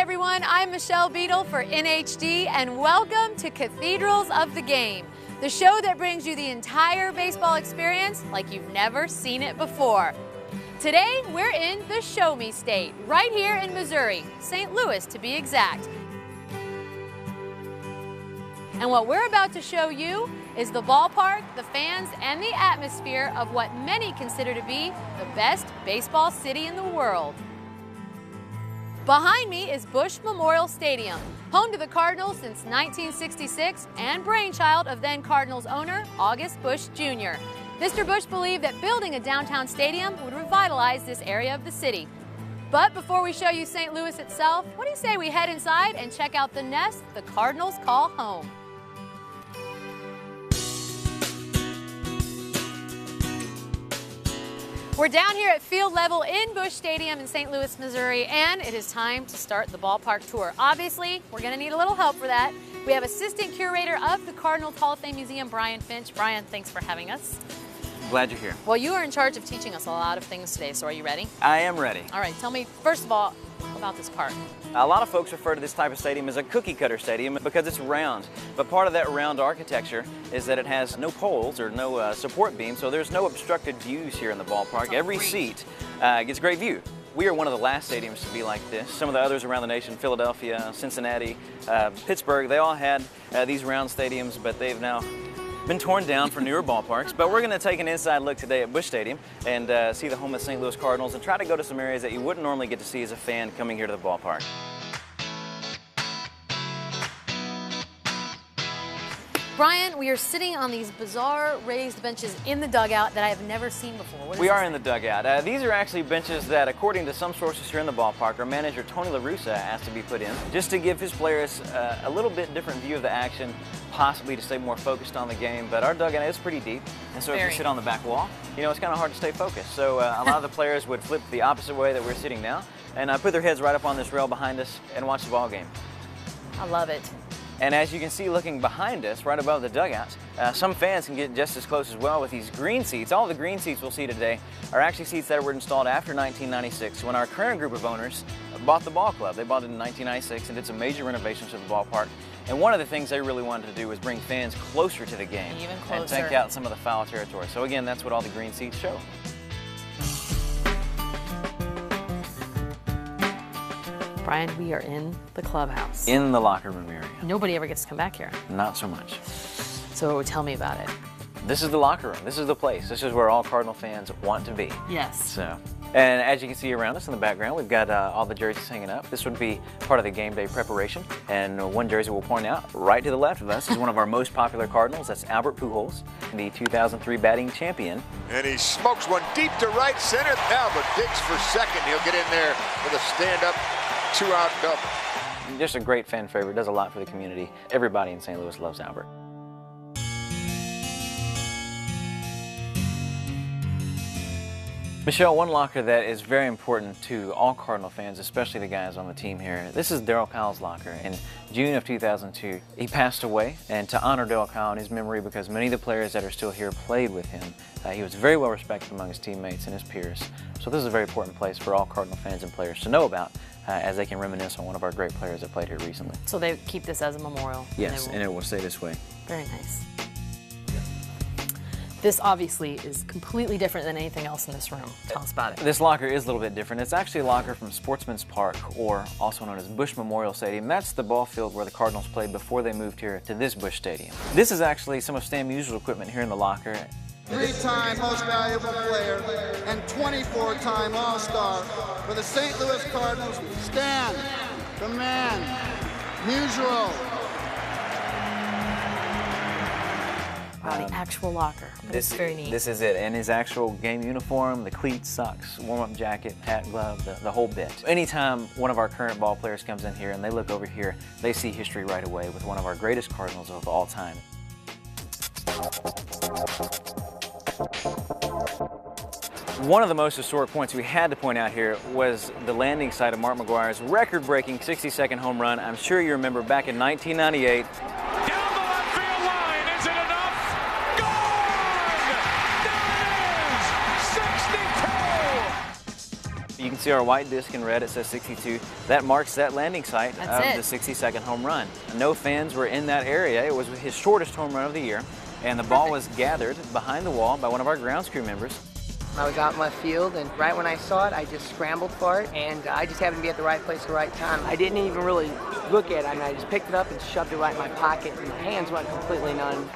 everyone, I'm Michelle Beadle for NHD, and welcome to Cathedrals of the Game, the show that brings you the entire baseball experience like you've never seen it before. Today, we're in the Show Me State, right here in Missouri, St. Louis to be exact. And what we're about to show you is the ballpark, the fans, and the atmosphere of what many consider to be the best baseball city in the world. Behind me is Busch Memorial Stadium, home to the Cardinals since 1966 and brainchild of then Cardinals owner August Busch Jr. Mr. Busch believed that building a downtown stadium would revitalize this area of the city. But before we show you St. Louis itself, what do you say we head inside and check out the nest the Cardinals call home? We're down here at field level in Busch Stadium in St. Louis, Missouri, and it is time to start the ballpark tour. Obviously, we're going to need a little help for that. We have Assistant Curator of the Cardinals Hall of Fame Museum, Brian Finch. Brian, thanks for having us. Glad you're here. Well, you are in charge of teaching us a lot of things today, so are you ready? I am ready. All right, tell me, first of all, about this park. A lot of folks refer to this type of stadium as a cookie cutter stadium because it's round. But part of that round architecture is that it has no poles or no support beams, so there's no obstructed views here in the ballpark. Every seat gets great view. We are one of the last stadiums to be like this. Some of the others around the nation, Philadelphia, Cincinnati, Pittsburgh, they all had these round stadiums, but they've now been torn down for newer ballparks. But we're going to take an inside look today at Busch Stadium and see the home of the St. Louis Cardinals and try to go to some areas that you wouldn't normally get to see as a fan coming here to the ballpark. Brian, we are sitting on these bizarre raised benches in the dugout that I have never seen before. We are in the dugout. These are actually benches that, according to some sources here in the ballpark, our manager Tony La Russa asked to be put in just to give his players a little bit different view of the action, possibly to stay more focused on the game. But our dugout is pretty deep, and so if you sit on the back wall, you know, it's kind of hard to stay focused. So a lot of the players would flip the opposite way that we're sitting now and put their heads right up on this rail behind us and watch the ball game. I love it. And as you can see looking behind us, right above the dugouts, some fans can get just as close as well with these green seats. All the green seats we'll see today are actually seats that were installed after 1996 when our current group of owners bought the ball club. They bought it in 1996 and did some major renovations to the ballpark. And one of the things they really wanted to do was bring fans closer to the game. Even closer. And take out some of the foul territory. So again, that's what all the green seats show. Brian, we are in the clubhouse. In the locker room area. Nobody ever gets to come back here. Not so much. So tell me about it. This is the locker room. This is the place. This is where all Cardinal fans want to be. Yes. So, and as you can see around us in the background, we've got all the jerseys hanging up. This would be part of the game day preparation. And one jersey we'll point out right to the left of us is one of our most popular Cardinals. That's Albert Pujols, the 2003 batting champion. And he smokes one deep to right center. Albert digs for second. He'll get in there with a stand-up two-out double. Just a great fan favorite. Does a lot for the community. Everybody in St. Louis loves Albert. Michelle, one locker that is very important to all Cardinal fans, especially the guys on the team here, this is Darryl Kyle's locker. In June of 2002, he passed away, and to honor Darryl Kyle in his memory, because many of the players that are still here played with him, he was very well respected among his teammates and his peers. So this is a very important place for all Cardinal fans and players to know about as they can reminisce on one of our great players that played here recently. So they keep this as a memorial? Yes, and it will stay this way. Very nice. This obviously is completely different than anything else in this room. Tell us about it. This locker is a little bit different. It's actually a locker from Sportsman's Park, or also known as Busch Memorial Stadium. That's the ball field where the Cardinals played before they moved here to this Busch Stadium. This is actually some of Stan Musial's equipment here in the locker. Three-time most valuable player and 24-time All-Star for the St. Louis Cardinals, Stan, the man, Musial. Wow, the actual locker. This is very neat. This is it, and his actual game uniform, the cleats, socks, warm-up jacket, hat, glove, the whole bit. Anytime one of our current ball players comes in here and they look over here, they see history right away with one of our greatest Cardinals of all time. One of the most historic points we had to point out here was the landing site of Mark McGwire's record-breaking 60-second home run. I'm sure you remember back in 1998. You can see our white disc in red, it says 62. That marks that landing site of the 62nd home run. No fans were in that area. It was his shortest home run of the year, and the ball was gathered behind the wall by one of our grounds crew members. I was out in left field, and right when I saw it, I just scrambled for it, and I just happened to be at the right place at the right time. I didn't even really look at it. I mean, I just picked it up and shoved it right in my pocket, and my hands went completely numb.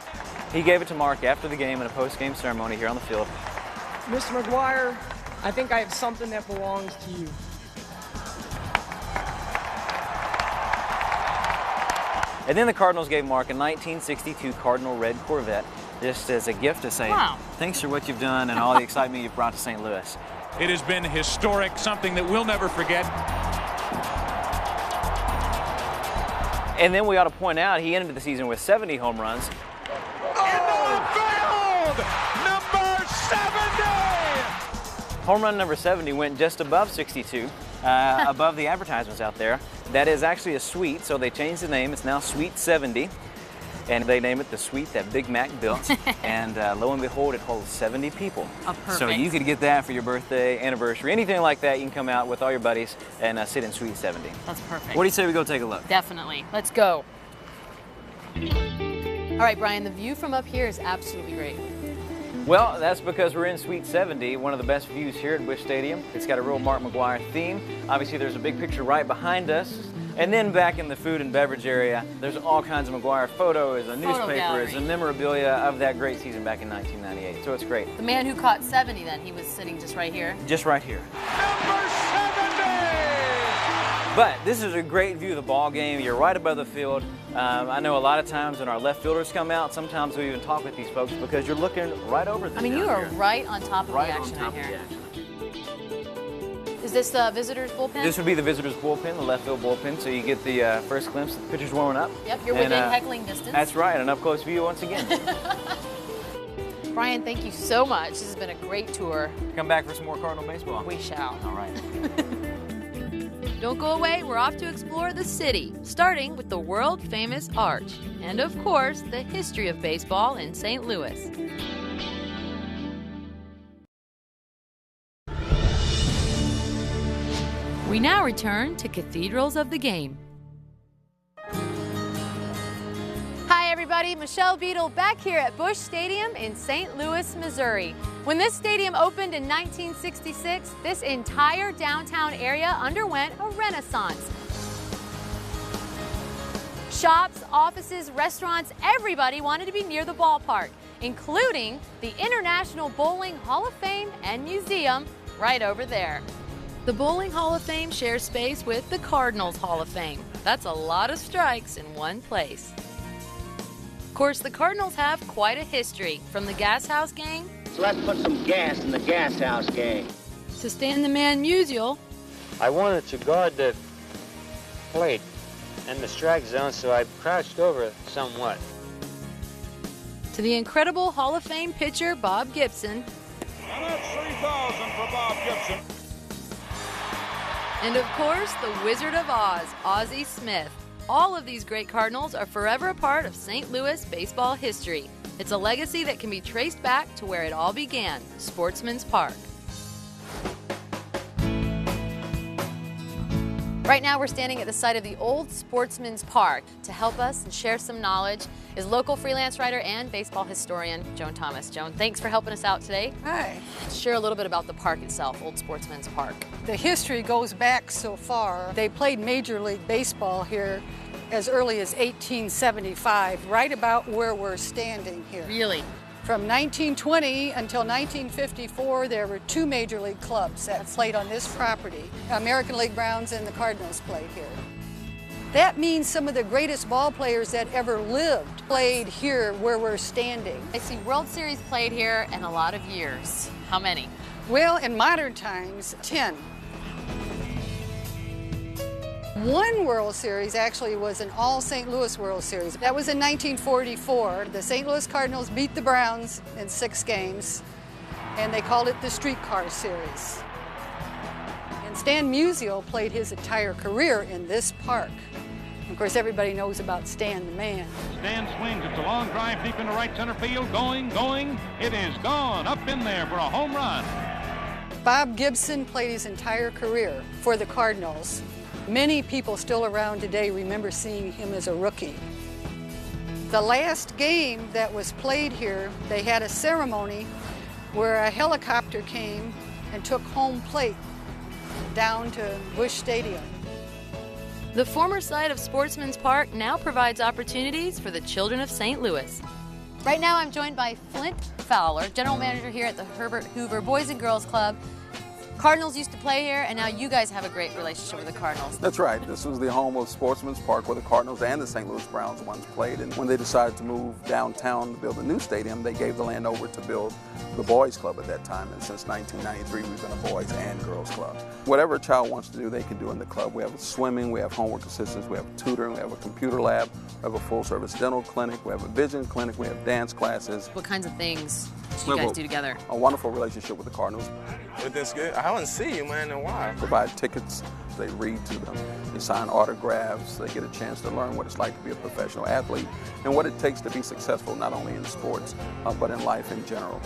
He gave it to Mark after the game in a post-game ceremony here on the field. Mr. McGuire, I think I have something that belongs to you. And then the Cardinals gave Mark a 1962 Cardinal Red Corvette, just as a gift to say, thanks for what you've done and all the excitement you've brought to St. Louis. It has been historic, something that we'll never forget. And then we ought to point out, he ended the season with 70 home runs. Number 70! Home run number 70 went just above 62, above the advertisements out there. That is actually a suite, so they changed the name. It's now Suite 70, and they name it the suite that Big Mac built. And lo and behold, it holds 70 people. Oh, perfect. So you could get that for your birthday, anniversary, anything like that. You can come out with all your buddies and sit in Suite 70. That's perfect. What do you say we go take a look? Definitely. Let's go. All right, Brian, the view from up here is absolutely great. Well, that's because we're in Suite 70, one of the best views here at Busch Stadium. It's got a real Mark McGuire theme. Obviously, there's a big picture right behind us. And then back in the food and beverage area, there's all kinds of McGuire photos and newspapers and memorabilia of that great season back in 1998. So it's great. The man who caught 70 then, he was sitting just right here. Just right here. Number 70! But this is a great view of the ball game. You're right above the field. I know a lot of times when our left fielders come out, sometimes we even talk with these folks because you're looking right over them. I mean, you are right on top of the action right here. Is this the visitor's bullpen? This would be the visitor's bullpen, the left field bullpen, so you get the first glimpse of the pitchers warming up. Yep, you're within heckling distance. That's right, an up-close view once again. Brian, thank you so much. This has been a great tour. Come back for some more Cardinal baseball. We shall. All right. Don't go away, we're off to explore the city, starting with the world-famous Arch, and of course, the history of baseball in St. Louis. We now return to Cathedrals of the Game. Hi everybody, Michelle Beadle back here at Busch Stadium in St. Louis, Missouri. When this stadium opened in 1966, this entire downtown area underwent a renaissance. Shops, offices, restaurants, everybody wanted to be near the ballpark, including the International Bowling Hall of Fame and Museum right over there. The Bowling Hall of Fame shares space with the Cardinals Hall of Fame. That's a lot of strikes in one place. Of course, the Cardinals have quite a history, from the Gas House Gang. So let's put some gas in the Gas House Gang. To Stan the Man Musial. I wanted to guard the plate and the strike zone, so I crouched over somewhat. To the incredible Hall of Fame pitcher, Bob Gibson. And that's 3,000 for Bob Gibson. And of course, the Wizard of Oz, Ozzie Smith. All of these great Cardinals are forever a part of St. Louis baseball history. It's a legacy that can be traced back to where it all began, Sportsman's Park. Right now we're standing at the site of the old Sportsman's Park. To help us and share some knowledge is local freelance writer and baseball historian Joan Thomas. Joan, thanks for helping us out today. Hi. Share a little bit about the park itself, Old Sportsman's Park. The history goes back so far. They played Major League Baseball here as early as 1875, right about where we're standing here. Really? From 1920 until 1954, there were two Major League clubs that played on this property. American League Browns and the Cardinals played here. That means some of the greatest ball players that ever lived played here where we're standing. I see World Series played here in a lot of years. How many? Well, in modern times, 10. One World Series actually was an all St. Louis World Series. That was in 1944. The St. Louis Cardinals beat the Browns in 6 games, and they called it the Streetcar Series. And Stan Musial played his entire career in this park. Of course, everybody knows about Stan the Man. Stan swings. It's a long drive deep into right center field. Going. It is gone. Up in there for a home run. Bob Gibson played his entire career for the Cardinals. Many people still around today remember seeing him as a rookie. The last game that was played here, they had a ceremony where a helicopter came and took home plate down to Busch Stadium. The former site of Sportsman's Park now provides opportunities for the children of St. Louis. Right now I'm joined by Flint Fowler, general manager here at the Herbert Hoover Boys and Girls Club. Cardinals used to play here, and now you guys have a great relationship with the Cardinals. That's right. This was the home of Sportsman's Park, where the Cardinals and the St. Louis Browns once played. And when they decided to move downtown to build a new stadium, they gave the land over to build the Boys Club at that time. And since 1993, we've been a Boys and Girls Club. Whatever a child wants to do, they can do in the club. We have swimming, we have homework assistance, we have tutoring, we have a computer lab, we have a full-service dental clinic, we have a vision clinic, we have dance classes. What kinds of things do you guys do together? A wonderful relationship with the Cardinals. But that's good. I haven't seen you, man, in a while. Provide tickets, they read to them, they sign autographs, they get a chance to learn what it's like to be a professional athlete and what it takes to be successful not only in sports, but in life in general.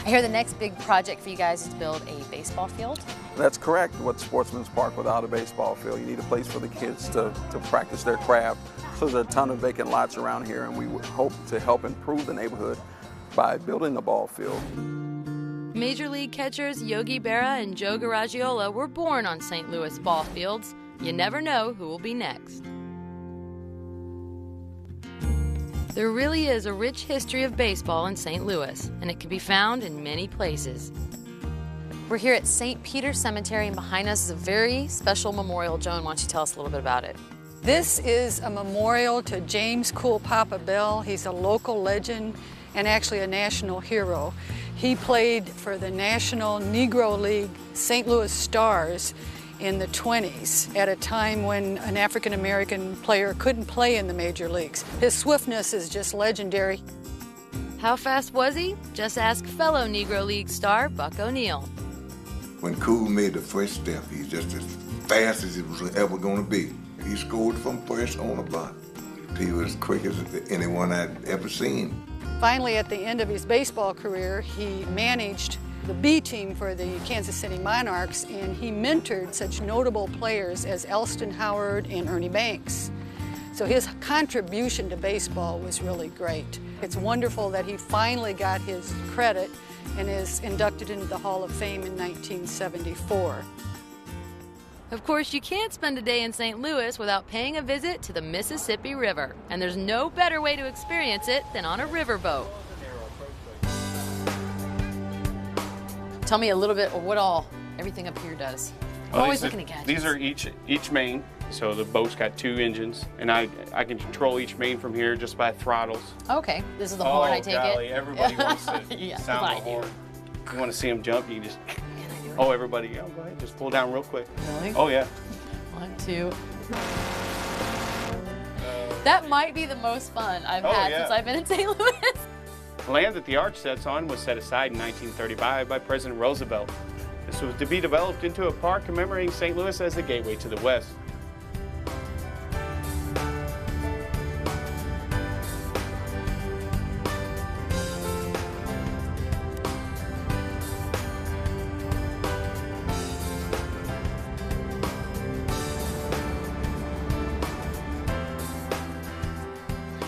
I hear the next big project for you guys is to build a baseball field. That's correct. What's Sportsman's Park without a baseball field? You need a place for the kids to practice their craft. So there's a ton of vacant lots around here, and we would hope to help improve the neighborhood by building a ball field. Major League catchers Yogi Berra and Joe Garagiola were born on St. Louis ball fields. You never know who will be next. There really is a rich history of baseball in St. Louis, and it can be found in many places. We're here at St. Peter's Cemetery, and behind us is a very special memorial. Joan, why don't you tell us a little bit about it? This is a memorial to James Cool Papa Bell. He's a local legend and actually a national hero. He played for the National Negro League St. Louis Stars in the 20s at a time when an African-American player couldn't play in the major leagues. His swiftness is just legendary. How fast was he? Just ask fellow Negro League star Buck O'Neil. When Cool made the first step, he's just as fast as he was ever going to be. He scored from first on a bunt. He was as quick as anyone I'd ever seen. Finally, at the end of his baseball career, he managed the B team for the Kansas City Monarchs, and he mentored such notable players as Elston Howard and Ernie Banks. So his contribution to baseball was really great. It's wonderful that he finally got his credit and is inducted into the Hall of Fame in 1974. Of course, you can't spend a day in St. Louis without paying a visit to the Mississippi River, and there's no better way to experience it than on a riverboat. Tell me a little bit of what everything up here does. I'm always looking at gadgets. These are each main, so the boat's got 2 engines, and I can control each main from here just by throttles. Okay, this is the horn, I take golly, it. Everybody wants to sound the horn. You want to see them jump, you can just... Oh, everybody, go ahead, just pull down real quick. Really? Oh, yeah. 1, 2. That might be the most fun I've had since I've been in St. Louis. The land that the arch sets on was set aside in 1935 by President Roosevelt. This was to be developed into a park commemorating St. Louis as the gateway to the West.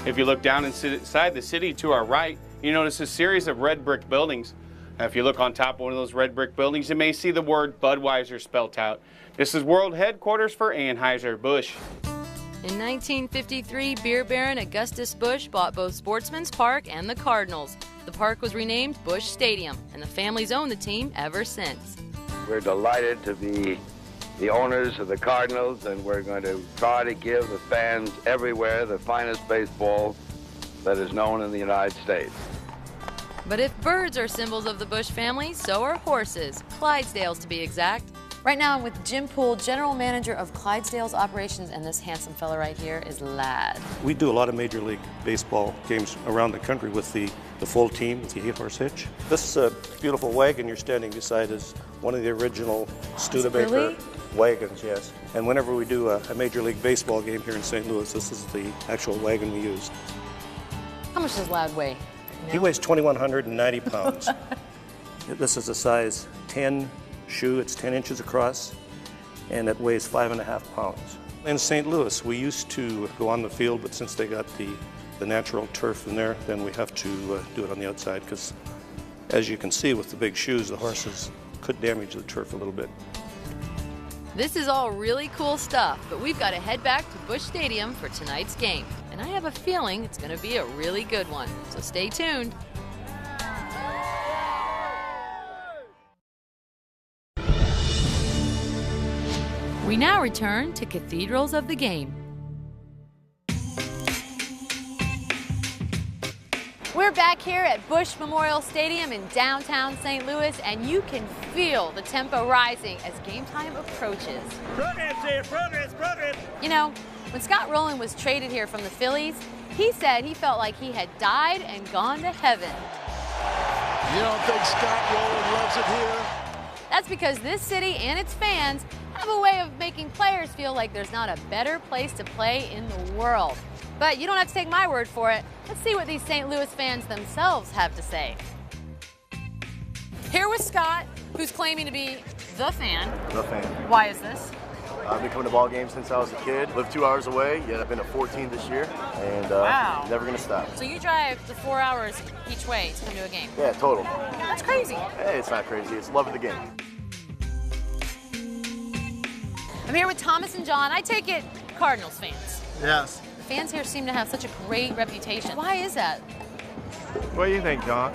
If you look down inside the city to our right, you notice a series of red brick buildings. Now, if you look on top of one of those red brick buildings, you may see the word Budweiser spelt out. This is world headquarters for Anheuser-Busch. In 1953, beer baron Augustus Busch bought both Sportsman's Park and the Cardinals. The park was renamed Busch Stadium, and the family's owned the team ever since. We're delighted to be the owners of the Cardinals, and we're going to try to give the fans everywhere the finest baseball that is known in the United States. But if birds are symbols of the Busch family, so are horses, Clydesdales to be exact. Right now I'm with Jim Poole, General Manager of Clydesdales Operations, and this handsome fella right here is Lad. We do a lot of Major League Baseball games around the country with the full team, with the 8-horse hitch. This beautiful wagon you're standing beside is one of the original Studebaker wagons, yes. And whenever we do a Major League Baseball game here in St. Louis, this is the actual wagon we use. How much does Lad weigh? He weighs 2,190 pounds. This is a size 10 shoe. It's 10 inches across, and it weighs 5.5 pounds. In St. Louis, we used to go on the field, but since they got the natural turf in there, then we have to do it on the outside, because as you can see with the big shoes, the horses could damage the turf a little bit. This is all really cool stuff, but we've got to head back to Busch Stadium for tonight's game. And I have a feeling it's going to be a really good one, so stay tuned. We now return to Cathedrals of the Game. We're back here at Busch Memorial Stadium in downtown St. Louis, and you can feel the tempo rising as game time approaches. Progress. You know, when Scott Rowland was traded here from the Phillies, he said he felt like he had died and gone to heaven. You don't think Scott Rowland loves it here? That's because this city and its fans have a way of making players feel like there's not a better place to play in the world. But you don't have to take my word for it. Let's see what these St. Louis fans themselves have to say. Here with Scott, who's claiming to be the fan. The fan. Why is this? I've been coming to ball games since I was a kid. Lived 2 hours away, yet I've been to 14 this year, and wow. Never gonna stop. So you drive the 4 hours each way to come to a game? Yeah, total. That's crazy. Hey, it's not crazy. It's love of the game. I'm here with Thomas and John. I take it Cardinals fans. Yes. The fans here seem to have such a great reputation. Why is that? What do you think, John?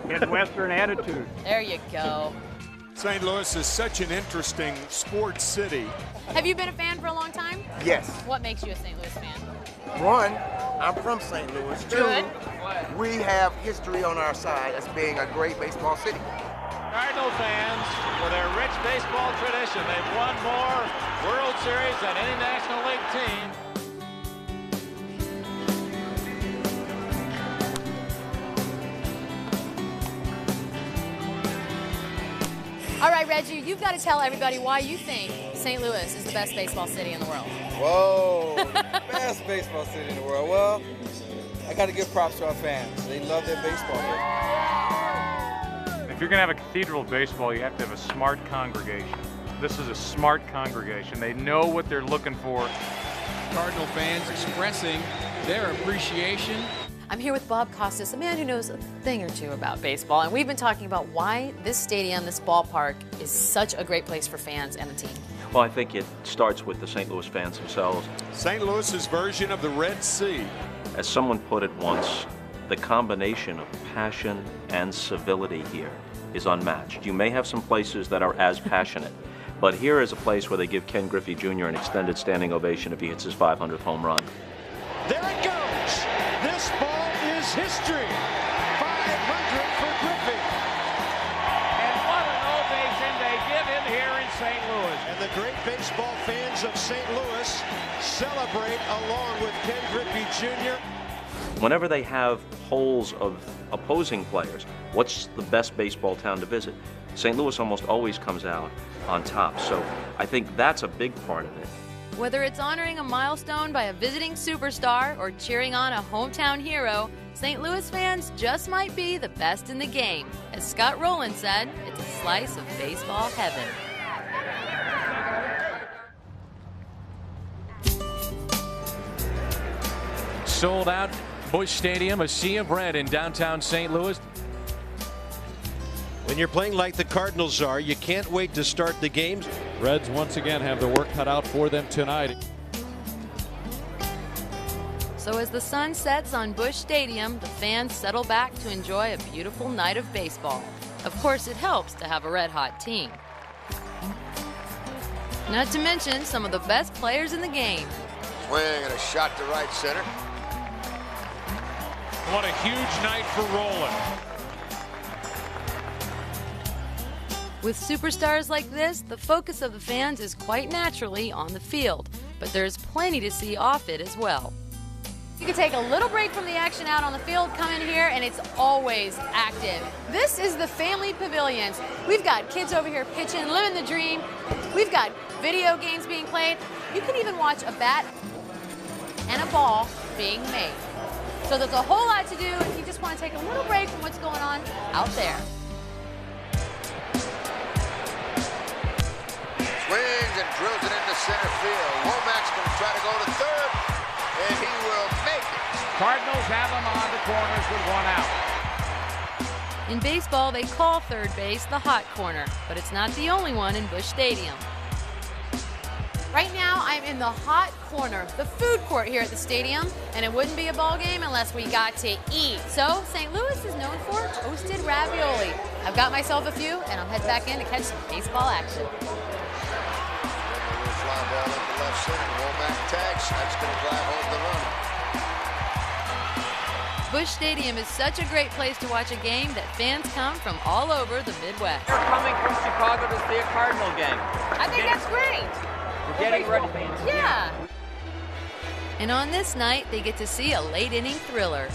Midwestern attitude. There you go. St. Louis is such an interesting sports city. Have you been a fan for a long time? Yes. What makes you a St. Louis fan? One, I'm from St. Louis. Good. Two, we have history on our side as being a great baseball city. Cardinal fans, with their rich baseball tradition, they've won more World Series than any National League team. All right, Reggie, you've got to tell everybody why you think St. Louis is the best baseball city in the world. Whoa, best baseball city in the world. Well, I got to give props to our fans. They love their baseball here. If you're going to have a cathedral of baseball, you have to have a smart congregation. This is a smart congregation. They know what they're looking for. Cardinal fans expressing their appreciation. I'm here with Bob Costas, a man who knows a thing or two about baseball, and we've been talking about why this stadium, this ballpark, is such a great place for fans and the team. Well, I think it starts with the St. Louis fans themselves. St. Louis's version of the Red Sea. As someone put it once, the combination of passion and civility here is unmatched. You may have some places that are as passionate, but here is a place where they give Ken Griffey Jr. an extended standing ovation if he hits his 500th home run. There it goes. This ball is history. 500 for Griffey. And what an ovation they give him here in St. Louis. And the great baseball fans of St. Louis celebrate along with Ken Griffey Jr. Whenever they have polls of opposing players, what's the best baseball town to visit? St. Louis almost always comes out on top, so I think that's a big part of it. Whether it's honoring a milestone by a visiting superstar or cheering on a hometown hero, St. Louis fans just might be the best in the game. As Scott Rowland said, it's a slice of baseball heaven. Sold out Busch Stadium, a sea of red in downtown St. Louis. When you're playing like the Cardinals are, you can't wait to start the games. Reds once again have the work cut out for them tonight. So as the sun sets on Busch Stadium, the fans settle back to enjoy a beautiful night of baseball. Of course, it helps to have a red-hot team. Not to mention some of the best players in the game. Swing and a shot to right center. What a huge night for Rowland. With superstars like this, the focus of the fans is quite naturally on the field, but there's plenty to see off it as well. You can take a little break from the action out on the field, come in here, and it's always active. This is the family pavilions. We've got kids over here pitching, living the dream. We've got video games being played. You can even watch a bat and a ball being made. So there's a whole lot to do if you just want to take a little break from what's going on out there. drills it into center field. Womack's going to try to go to third, and he will make it. Cardinals have him on the corners with 1 out. In baseball, they call third base the hot corner, but it's not the only one in Busch Stadium. Right now, I'm in the hot corner, the food court here at the stadium, and it wouldn't be a ball game unless we got to eat. So, St. Louis is known for toasted ravioli. I've got myself a few, and I'll head back in to catch some baseball action. Fly ball into left center. Womack tags. That's going to drive home the run. Busch Stadium is such a great place to watch a game that fans come from all over the Midwest. They're coming from Chicago to see a Cardinal game. I think that's great. We're getting ready. Yeah. And on this night, they get to see a late-inning thriller.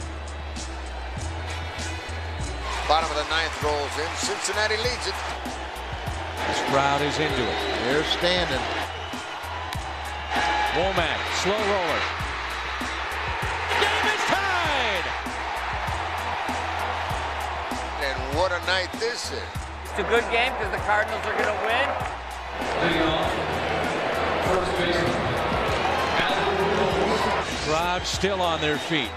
Bottom of the 9th rolls in. Cincinnati leads it. This crowd is into it. They're standing. Womack, slow roller. Game is tied! And what a night this is. It's a good game because the Cardinals are going to win. Crowd still on their feet.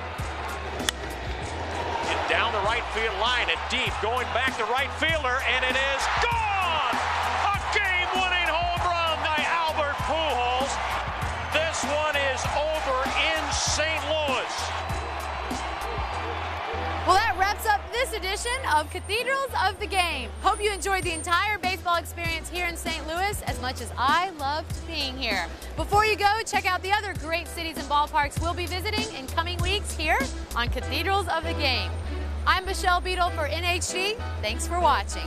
And down the right field line and deep, going back to right fielder, and it is gone! A game-winning home run by Albert Pujols. This one is over in St. Louis. Well, that wraps up this edition of Cathedrals of the Game. Hope you enjoyed the entire baseball experience here in St. Louis as much as I loved being here. Before you go, check out the other great cities and ballparks we'll be visiting in coming weeks here on Cathedrals of the Game. I'm Michelle Beadle for NHG. Thanks for watching.